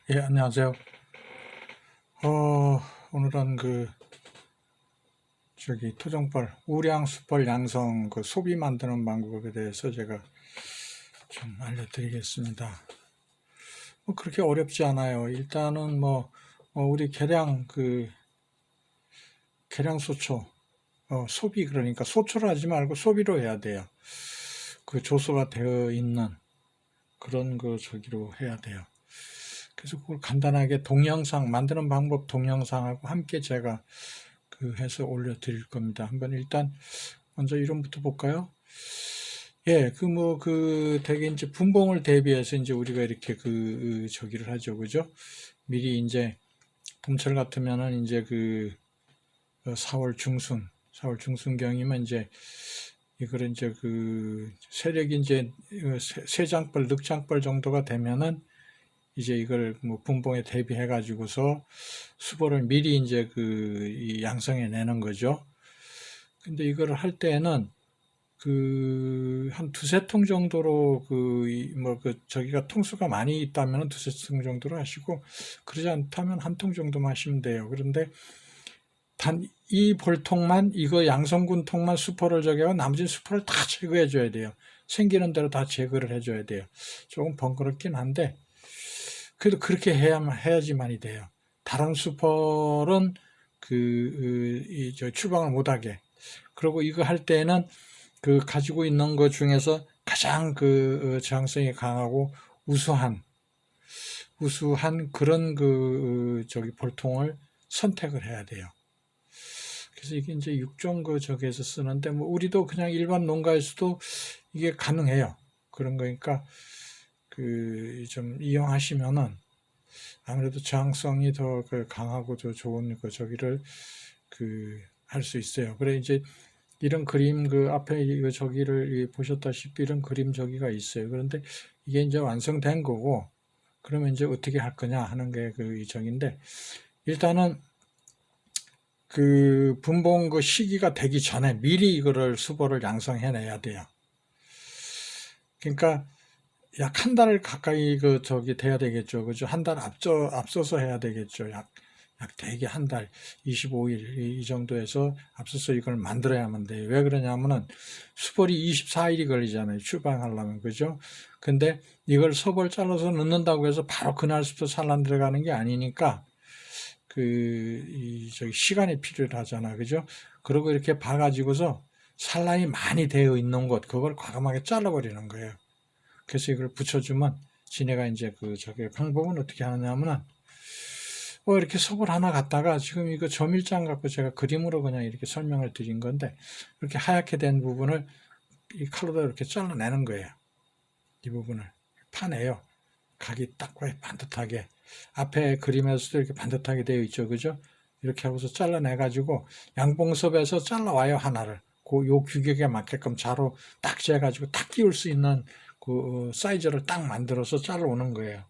예, 안녕하세요. 오늘은 토종벌, 우량수벌 양성 소비 만드는 방법에 대해서 제가 좀 알려드리겠습니다. 그렇게 어렵지 않아요. 일단은 우리 계량소초, 소비, 그러니까 소초를 하지 말고 소비로 해야 돼요. 조소가 되어 있는 그런 저기로 해야 돼요. 그래서 그걸 간단하게 동영상, 만드는 방법 동영상하고 함께 제가 해서 올려드릴 겁니다. 한번 일단 먼저 이름부터 볼까요? 예, 되게 이제 분봉을 대비해서 이제 우리가 이렇게 저기를 하죠. 그죠? 미리 이제 봄철 같으면은 이제 4월 중순경이면 이제 이걸 이제 세력이 이제 세 장벌, 늑장벌 정도가 되면은 이제 이걸 분봉에 대비해 가지고서 수보를 미리 이제 이 양성해 내는 거죠. 근데 이걸 할 때는 한 두세 통 정도로 저기가 통수가 많이 있다면 두세 통 정도로 하시고, 그러지 않다면 한 통 정도만 하시면 돼요. 그런데 단 이 볼통만, 이거 양성군 통만 수포를 저기 하고 나머지 수포를 다 제거해 줘야 돼요. 생기는 대로 다 제거를 해 줘야 돼요. 조금 번거롭긴 한데 그래도 그렇게 해야지만이 돼요. 다른 수퍼는 출방을 못하게. 그리고 이거 할 때는 가지고 있는 것 중에서 가장 저항성이 강하고 우수한 그런 볼통을 선택을 해야 돼요. 그래서 이게 이제 육종 저기에서 쓰는데, 우리도 그냥 일반 농가에서도 이게 가능해요. 그런 거니까 좀 이용하시면은 아무래도 저항성이 더 강하고 더 좋은 저기를 할 수 있어요. 그래 이제 이런 그림 앞에 저기를 보셨다시피 이런 그림 저기가 있어요. 그런데 이게 이제 완성된 거고, 그러면 이제 어떻게 할 거냐 하는 게 이 저기인데, 일단은 분봉 시기가 되기 전에 미리 이거를 수보를 양성해 내야 돼요. 그러니까 약 한 달 가까이 저기 돼야 되겠죠. 그죠? 한 달 앞서서 해야 되겠죠. 약 대개 한 달, 25일 이 정도에서 앞서서 이걸 만들어야만 돼요. 왜 그러냐면은 수벌이 24일이 걸리잖아요. 출방하려면. 그죠? 근데 이걸 서벌 잘라서 넣는다고 해서 바로 그날부터 산란 들어가는 게 아니니까 저기 시간이 필요하잖아. 그죠? 그리고 이렇게 봐가지고서 산란이 많이 되어 있는 곳, 그걸 과감하게 잘라버리는 거예요. 그래서 이걸 붙여주면 지네가 이제 저기 방법은 어떻게 하느냐면은 이렇게 섭을 하나 갖다가 지금 이거 점일장 갖고 제가 그림으로 그냥 이렇게 설명을 드린 건데, 이렇게 하얗게 된 부분을 이 칼로다 이렇게 잘라내는 거예요. 이 부분을 파내요. 각이 딱 반듯하게, 앞에 그림에서도 이렇게 반듯하게 되어 있죠. 그죠? 이렇게 하고서 잘라내가지고 양봉섭에서 잘라와요. 하나를 요 규격에 맞게끔 자로 딱 재가지고 딱 끼울 수 있는 사이즈를 딱 만들어서 잘라오는 거예요.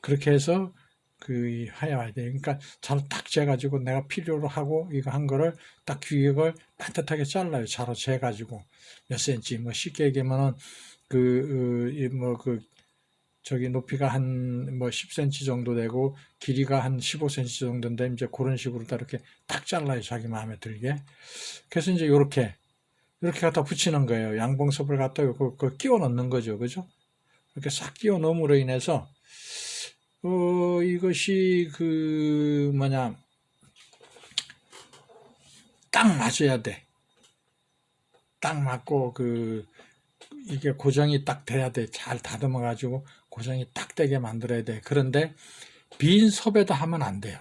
그렇게 해서 해야 돼요. 그러니까 자로 딱 재가지고 내가 필요로 하고 이거 한 거를 딱 규격을 반듯하게 잘라요. 자로 재가지고 몇 센치, 쉽게 얘기하면은 저기 높이가 한 10cm 정도 되고 길이가 한 15cm 정도인데, 이제 그런 식으로 다 이렇게 딱 잘라요. 자기 마음에 들게. 그래서 이제 이렇게 갖다 붙이는 거예요. 양봉섭을 갖다 끼워 넣는 거죠. 그죠? 이렇게 싹 끼워 넣음으로 인해서 이것이 딱 맞아야 돼. 딱 맞고 이게 고정이 딱 돼야 돼. 잘 다듬어 가지고 고정이 딱 되게 만들어야 돼. 그런데 빈 섭에다 하면 안 돼요.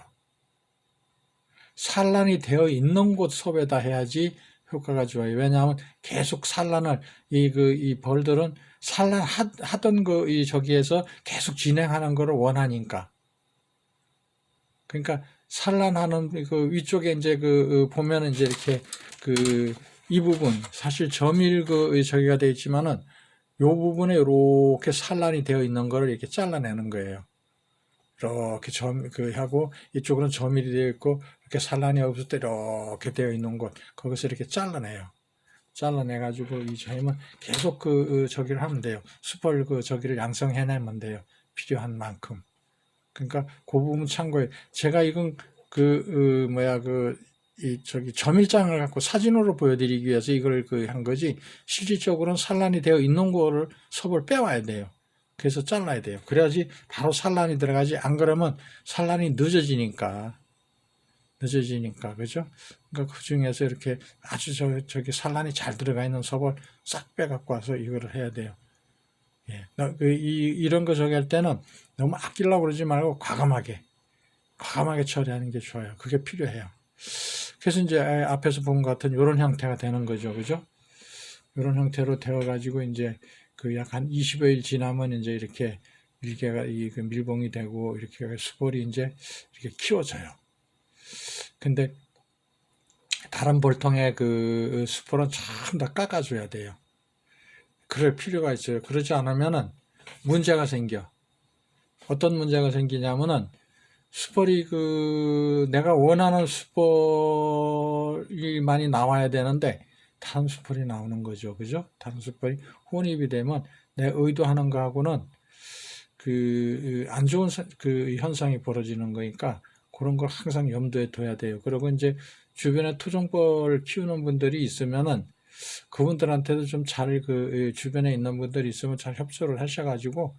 산란이 되어 있는 곳 섭에다 해야지 효과가 좋아요. 왜냐하면 계속 산란을 이 벌들은 산란하던 저기에서 계속 진행하는 것을 원하니까. 그러니까 산란하는 위쪽에 이제 보면은 이제 이렇게 이 부분 사실 점일 저기가 되어 있지만은 요 부분에 이렇게 산란이 되어 있는 거를 이렇게 잘라내는 거예요. 이렇게 하고 이쪽으로는 점일이 되어 있고 이렇게 산란이 없을 때 이렇게 되어 있는 곳, 거기서 이렇게 잘라내요. 잘라내가지고 이 점은 계속 저기를 하면 돼요. 수벌 저기를 양성해내면 돼요. 필요한 만큼. 그러니까 그 부분 참고해. 제가 이건 점일장을 갖고 사진으로 보여드리기 위해서 이걸 한 거지, 실질적으로는 산란이 되어 있는 거를 섭을 빼와야 돼요. 그래서 잘라야 돼요. 그래야지 바로 산란이 들어가지. 안 그러면 산란이 늦어지니까, 그죠? 그러니까 그 중에서 이렇게 아주 저기 산란이 잘 들어가 있는 섭을 싹 빼갖고 와서 이거를 해야 돼요. 예. 이런 거 저기 할 때는 너무 아끼려고 그러지 말고 과감하게 처리하는 게 좋아요. 그게 필요해요. 그래서 이제 앞에서 본 것 같은 이런 형태가 되는 거죠. 그죠? 이런 형태로 되어가지고 이제 약 한 20여일 지나면 이제 이렇게 밀개가 밀봉이 되고 이렇게 수벌이 이제 이렇게 키워져요. 근데 다른 볼통의 수벌은 전부 다 깎아줘야 돼요. 그럴 필요가 있어요. 그러지 않으면은 문제가 생겨. 어떤 문제가 생기냐면은 수벌이 내가 원하는 수벌이 많이 나와야 되는데 다른 수벌이 나오는 거죠. 그죠? 다른 수벌이 혼입이 되면 내 의도하는 거하고는 안 좋은 현상이 벌어지는 거니까 그런 걸 항상 염두에 둬야 돼요. 그리고 이제 주변에 토종벌 키우는 분들이 있으면은 그분들한테도 좀 잘 주변에 있는 분들이 있으면 잘 협조를 하셔가지고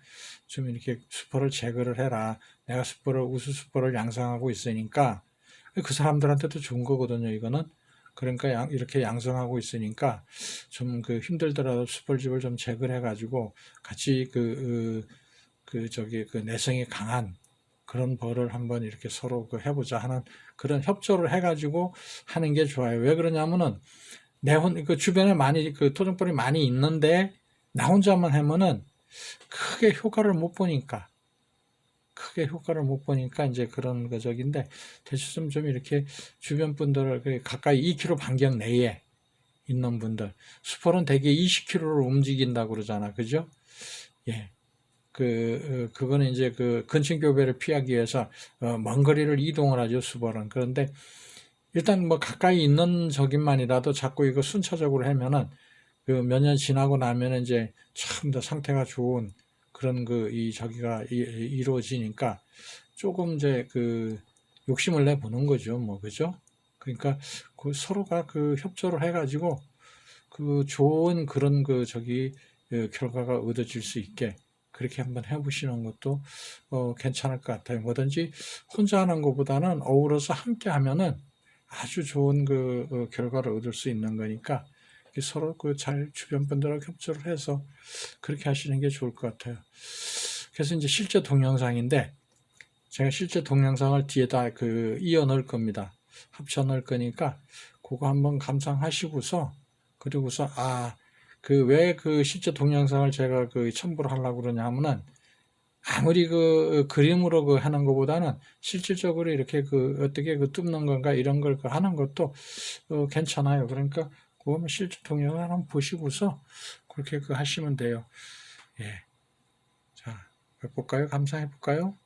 좀 이렇게 수포를 제거를 해라. 내가 우수 수포를 양성하고 있으니까 그 사람들한테도 좋은 거거든요. 이거는. 그러니까 이렇게 양성하고 있으니까 좀 힘들더라도 수벌집을 좀 제거를 해가지고 같이 내성이 강한 그런 벌을 한번 이렇게 서로 해보자 하는 그런 협조를 해가지고 하는 게 좋아요. 왜 그러냐면은 주변에 많이 토종벌이 많이 있는데 나 혼자만 하면은 크게 효과를 못 보니까 이제 그런 거적인데 대충 좀 이렇게 주변 분들을 가까이 2km 반경 내에 있는 분들 수벌은 대개 20km로 움직인다고 그러잖아. 그죠? 예. 그거는 이제 근친교배를 피하기 위해서 먼 거리를 이동을 하죠, 수벌은. 그런데 일단 뭐 가까이 있는 적인만이라도 자꾸 이거 순차적으로 하면은 몇 년 지나고 나면은 이제 참 더 상태가 좋은 그런 저기가 이루어지니까 조금 이제 욕심을 내 보는 거죠, 뭐. 그죠? 그러니까 서로가 협조를 해가지고 좋은 그런 결과가 얻어질 수 있게 그렇게 한번 해보시는 것도 괜찮을 것 같아요. 뭐든지 혼자 하는 것보다는 어우러서 함께 하면은 아주 좋은 결과를 얻을 수 있는 거니까 서로 잘 주변 분들하고 협조를 해서 그렇게 하시는 게 좋을 것 같아요. 그래서 이제 실제 동영상인데 제가 실제 동영상을 뒤에다 이어 넣을 겁니다. 합쳐 넣을 거니까 그거 한번 감상하시고서 그리고서 왜 실제 동영상을 제가 첨부를 하려고 그러냐 하면은 아무리 그림으로 하는 것보다는 실질적으로 이렇게 어떻게 뚫는 건가 이런 걸 하는 것도 괜찮아요. 그러니까 그거는 실제 동영상을 한번 보시고서 그렇게 하시면 돼요. 예. 자, 볼까요? 감상해 볼까요?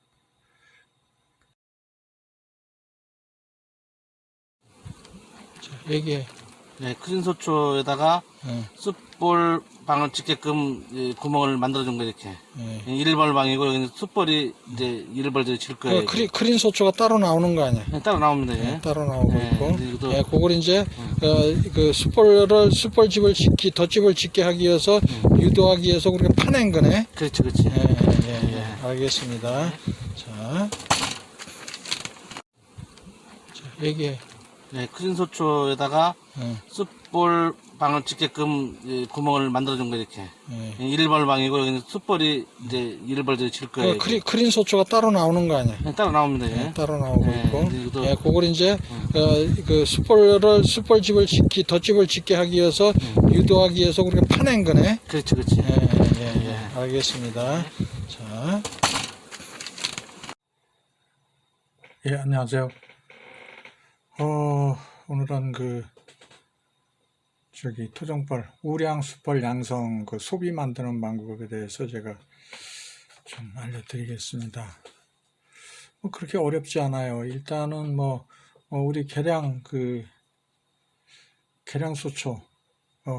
자, 얘기해. 네, 크린 소초에다가 숯볼 방을 짓게끔 구멍을 만들어준 거 이렇게. 일벌 방이고 여기는 숯볼이 이제 일벌들이 질 거예요. 크린 소초가 따로 나오는 거 아니야? 네, 따로 나옵니다. 예. 따로 나오고 있고. 이것도 그걸 이제 숯벌집을 덧집을 짓게 하기 위해서 유도하기 위해서 그렇게 파낸 거네. 그렇지, 그렇지. 알겠습니다. 자, 얘기해. 네, 크린 소초에다가 숯볼 방을 짓게끔 구멍을 만들어준 거 이렇게. 일벌 방이고 여기는 숯볼이 이제 일벌들이 질 거예요. 크린 소초가 따로 나오는 거 아니야? 네, 따로 나옵니다. 예. 따로 나오고 있고. 이것도 그걸 이제 숯벌집을 덧집을 짓게 하기 위해서 유도하기 위해서 그렇게 파낸 거네. 그렇지, 그렇지. 알겠습니다. 자, 안녕하세요. 오늘은 토종벌, 우량 수벌 양성 소비 만드는 방법에 대해서 제가 좀 알려드리겠습니다. 그렇게 어렵지 않아요. 일단은 우리 계량 소초,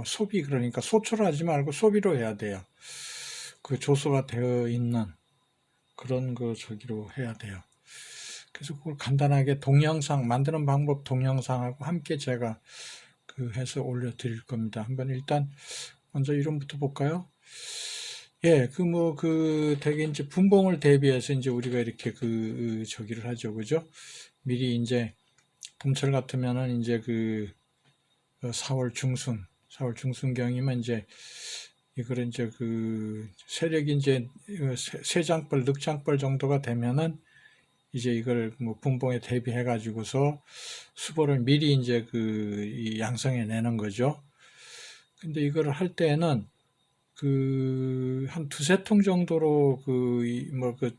소비, 그러니까 소초를 하지 말고 소비로 해야 돼요. 조소가 되어 있는 그런 거 저기로 해야 돼요. 그래서 그걸 간단하게 동영상 만드는 방법 동영상하고 함께 제가 그 해서 올려드릴 겁니다. 한번 일단 먼저 이름부터 볼까요? 예, 되게 이제 분봉을 대비해서 이제 우리가 이렇게 저기를 하죠. 그죠? 미리 이제 봄철 같으면은 이제 4월 중순경이면 이제 이걸 이제 세력이 이제 세 장벌, 늑장벌 정도가 되면은 이제 이걸 뭐 분봉에 대비해 가지고서 수보를 미리 이제 이 양성해 내는 거죠. 근데 이거를 할 때는 한 두세 통 정도로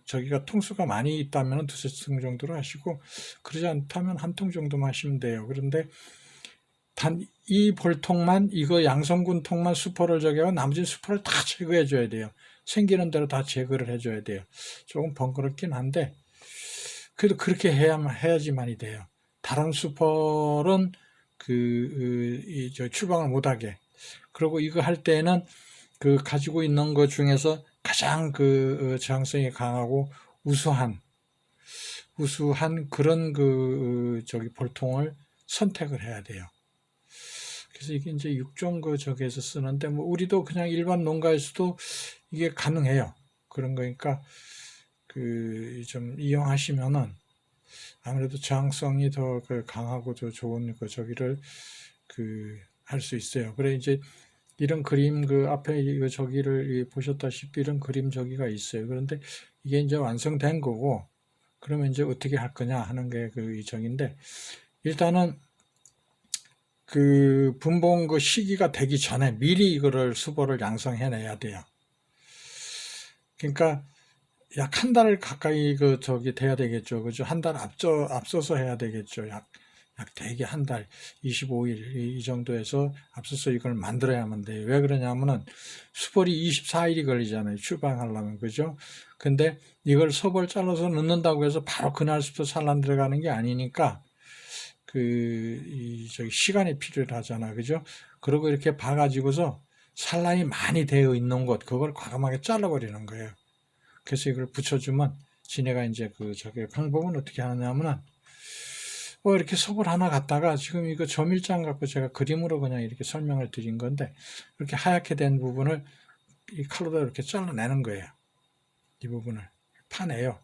저기가 통수가 많이 있다면 두세 통 정도로 하시고, 그러지 않다면 한 통 정도만 하시면 돼요. 그런데 단 이 볼통만, 이거 양성군 통만 수포를 저기하고 나머지 수포를 다 제거해 줘야 돼요. 생기는 대로 다 제거를 해 줘야 돼요. 조금 번거롭긴 한데 그래도 그렇게 해야지만이 돼요. 다른 수포는 출방을 못하게. 그리고 이거 할 때는 가지고 있는 것 중에서 가장 저항성이 강하고 우수한 그런 저기 볼통을 선택을 해야 돼요. 그래서 이게 이제 6종 저기에서 쓰는데, 뭐 우리도 그냥 일반 농가에서도 이게 가능해요. 그런 거니까 좀 이용하시면은 아무래도 저항성이 더 강하고 더 좋은 저기를 할 수 있어요. 그래 이제 이런 그림 앞에 저기를 보셨다시피 이런 그림 저기가 있어요. 그런데 이게 이제 완성된 거고, 그러면 이제 어떻게 할 거냐 하는 게 이 저기인데, 일단은 분봉 시기가 되기 전에 미리 이거를 수보를 양성해 내야 돼요. 그러니까 약 한 달 가까이 저기 돼야 되겠죠. 그죠? 한 달 앞서서 해야 되겠죠. 약 대개 한 달, 25일 이 정도에서 앞서서 이걸 만들어야만 돼요. 왜 그러냐면은 수벌이 24일이 걸리잖아요. 출방하려면. 그죠? 근데 이걸 서벌 잘라서 넣는다고 해서 바로 그날부터 산란 들어가는 게 아니니까 저기 시간이 필요하잖아. 그죠? 그리고 이렇게 봐가지고서 산란이 많이 되어 있는 곳, 그걸 과감하게 잘라버리는 거예요. 그래서 이걸 붙여주면, 지네가 이제 저기 방법은 어떻게 하냐면은, 이렇게 섭을 하나 갖다가 지금 이거 점일장 갖고 제가 그림으로 그냥 이렇게 설명을 드린 건데, 이렇게 하얗게 된 부분을 이 칼로도 이렇게 잘라내는 거예요. 이 부분을 파내요.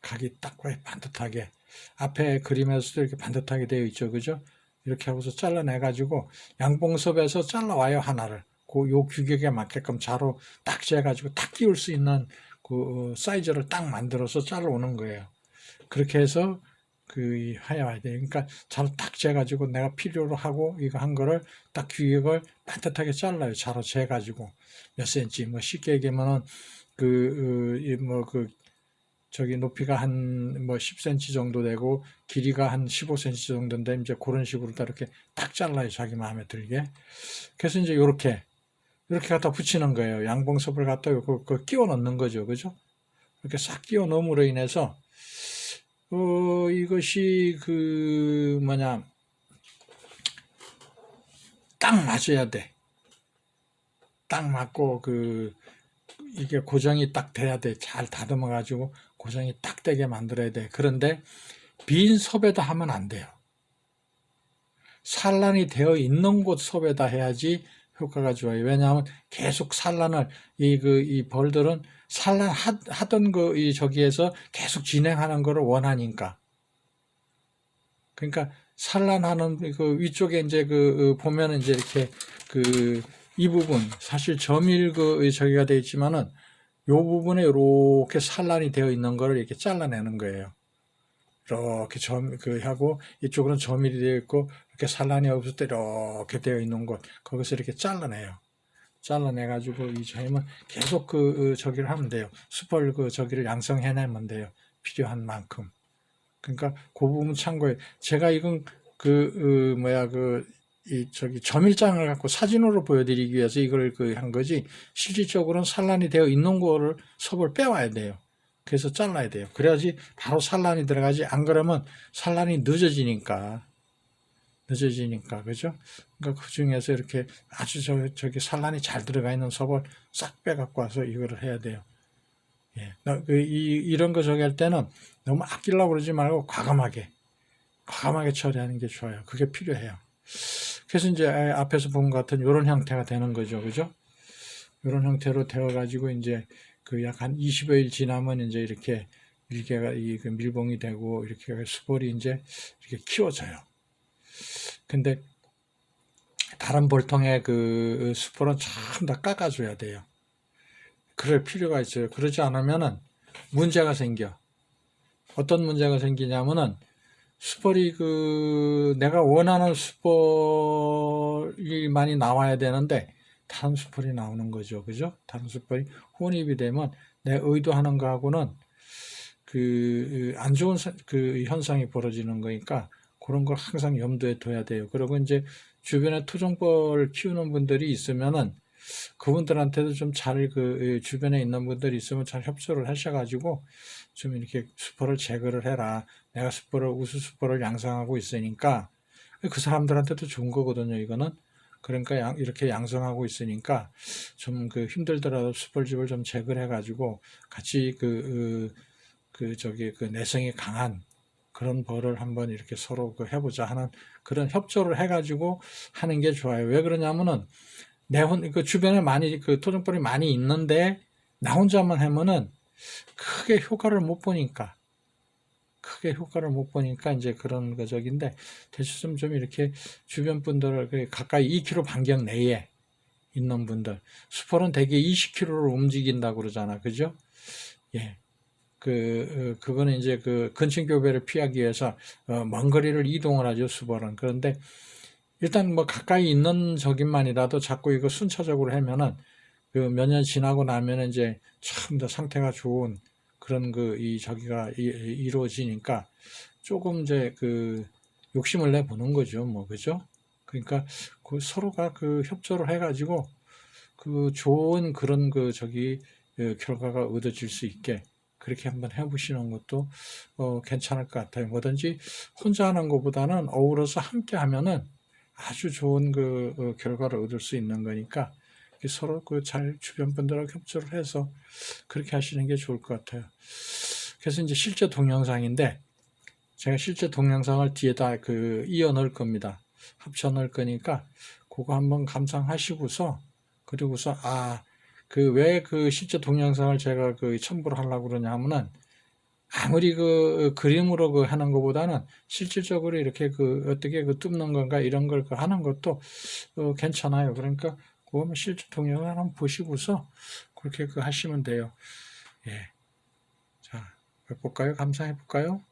각이 딱 반듯하게. 앞에 그림에서도 이렇게 반듯하게 되어 있죠. 그죠? 이렇게 하고서 잘라내가지고 양봉섭에서 잘라와요. 하나를. 요 규격에 맞게끔 자로 딱 재가지고 딱 끼울 수 있는 사이즈를 딱 만들어서 잘라오는 거예요. 그렇게 해서 해야 돼요. 그러니까 자로 딱 재가지고 내가 필요로 하고 이거 한 거를 딱 규격을 반듯하게 잘라요. 자로 재가지고 몇 센치, 뭐 쉽게 얘기하면은 저기 높이가 한 10cm 정도 되고 길이가 한 15cm 정도인데 이제 그런 식으로 다 이렇게 딱 잘라요. 자기 마음에 들게. 그래서 이제 요렇게 갖다 붙이는 거예요. 양봉섭을 갖다 끼워 넣는 거죠. 그죠? 이렇게 싹 끼워 넣음으로 인해서 이것이 딱 맞아야 돼. 딱 맞고 이게 고정이 딱 돼야 돼. 잘 다듬어 가지고 고정이 딱 되게 만들어야 돼. 그런데 빈 섭에다 하면 안 돼요. 산란이 되어 있는 곳 섭에다 해야지 효과가 좋아요. 왜냐하면 계속 산란을 이 벌들은 산란하던 저기에서 계속 진행하는 것을 원하니까. 그러니까 산란하는 위쪽에 이제 보면은 이제 이렇게 이 부분 사실 점일 저기가 되어 있지만은 요 부분에 이렇게 산란이 되어 있는 거를 이렇게 잘라내는 거예요. 이렇게 하고 이쪽으로는 점일이 되어 있고 이렇게 산란이 없을 때 이렇게 되어 있는 곳 거기서 이렇게 잘라내요. 잘라내가지고 이 점은 계속 저기를 하면 돼요. 수벌 저기를 양성해내면 돼요. 필요한 만큼. 그러니까 그 부분 참고해. 제가 이건 저기 점일장을 갖고 사진으로 보여드리기 위해서 이걸 한 거지, 실질적으로는 산란이 되어 있는 거를 섭을 빼와야 돼요. 그래서 잘라야 돼요. 그래야지 바로 산란이 들어가지. 안 그러면 산란이 늦어지니까. 그죠? 그러니까 그 중에서 이렇게 아주 저기 산란이 잘 들어가 있는 섭을 싹 빼갖고 와서 이거를 해야 돼요. 예. 이런 거 저기 할 때는 너무 아끼려고 그러지 말고 과감하게 처리하는 게 좋아요. 그게 필요해요. 그래서 이제 앞에서 본 것 같은 이런 형태가 되는 거죠. 그죠? 이런 형태로 되어가지고 이제 그 약 한 20여일 지나면 이제 이렇게 밀개가 그 밀봉이 되고 이렇게 수볼이 이제 이렇게 키워져요. 근데 다른 볼통의 그 수볼은 전부 다 깎아줘야 돼요. 그럴 필요가 있어요. 그러지 않으면은 문제가 생겨. 어떤 문제가 생기냐면은 수볼이 내가 원하는 수볼이 많이 나와야 되는데 다른 수볼이 나오는 거죠. 그죠? 다른 수볼이 혼입이 되면 내 의도하는 거하고는 안 좋은 그 현상이 벌어지는 거니까 그런 걸 항상 염두에 둬야 돼요. 그리고 이제 주변에 토종벌 키우는 분들이 있으면은 그분들한테도 좀 잘 주변에 있는 분들이 있으면 잘 협조를 하셔가지고 좀 이렇게 수포를 제거를 해라. 내가 우수 수포를 양성하고 있으니까 그 사람들한테도 좋은 거거든요. 이거는. 그러니까 이렇게 양성하고 있으니까 좀 힘들더라도 수포집을 좀 제거를 해가지고 같이 내성이 강한 그런 벌을 한번 이렇게 서로 해보자 하는 그런 협조를 해가지고 하는 게 좋아요. 왜 그러냐면은 주변에 많이 토종벌이 많이 있는데 나 혼자만 하면은 크게 효과를 못 보니까 이제 그런 거적인데 대충 좀 이렇게 주변 분들을 가까이 2km 반경 내에 있는 분들 수포는 대개 20km로 움직인다고 그러잖아. 그죠? 예. 그거는 이제 근친 교배를 피하기 위해서 먼 거리를 이동을 하죠, 수벌은. 그런데 일단 뭐 가까이 있는 적인만이라도 자꾸 이거 순차적으로 하면은 몇 년 지나고 나면은 이제 참 더 상태가 좋은 그런 저기가 이루어지니까 조금 이제 욕심을 내 보는 거죠, 뭐. 그죠? 그러니까 서로가 협조를 해가지고 좋은 그런 결과가 얻어질 수 있게 그렇게 한번 해보시는 것도 괜찮을 것 같아요. 뭐든지 혼자 하는 것보다는 어우러서 함께 하면은 아주 좋은 결과를 얻을 수 있는 거니까 서로 잘 주변 분들하고 협조를 해서 그렇게 하시는 게 좋을 것 같아요. 그래서 이제 실제 동영상인데 제가 실제 동영상을 뒤에다 이어 넣을 겁니다. 합쳐 넣을 거니까 그거 한번 감상하시고서 그리고서 왜 실제 동영상을 제가 첨부를 하려고 그러냐면은 아무리 그림으로 하는 것보다는 실질적으로 이렇게 어떻게 뚫는 건가 이런 걸 하는 것도 괜찮아요. 그러니까 그거 실제 동영상을 한번 보시고서 그렇게 하시면 돼요. 예. 자, 해볼까요? 감상해볼까요?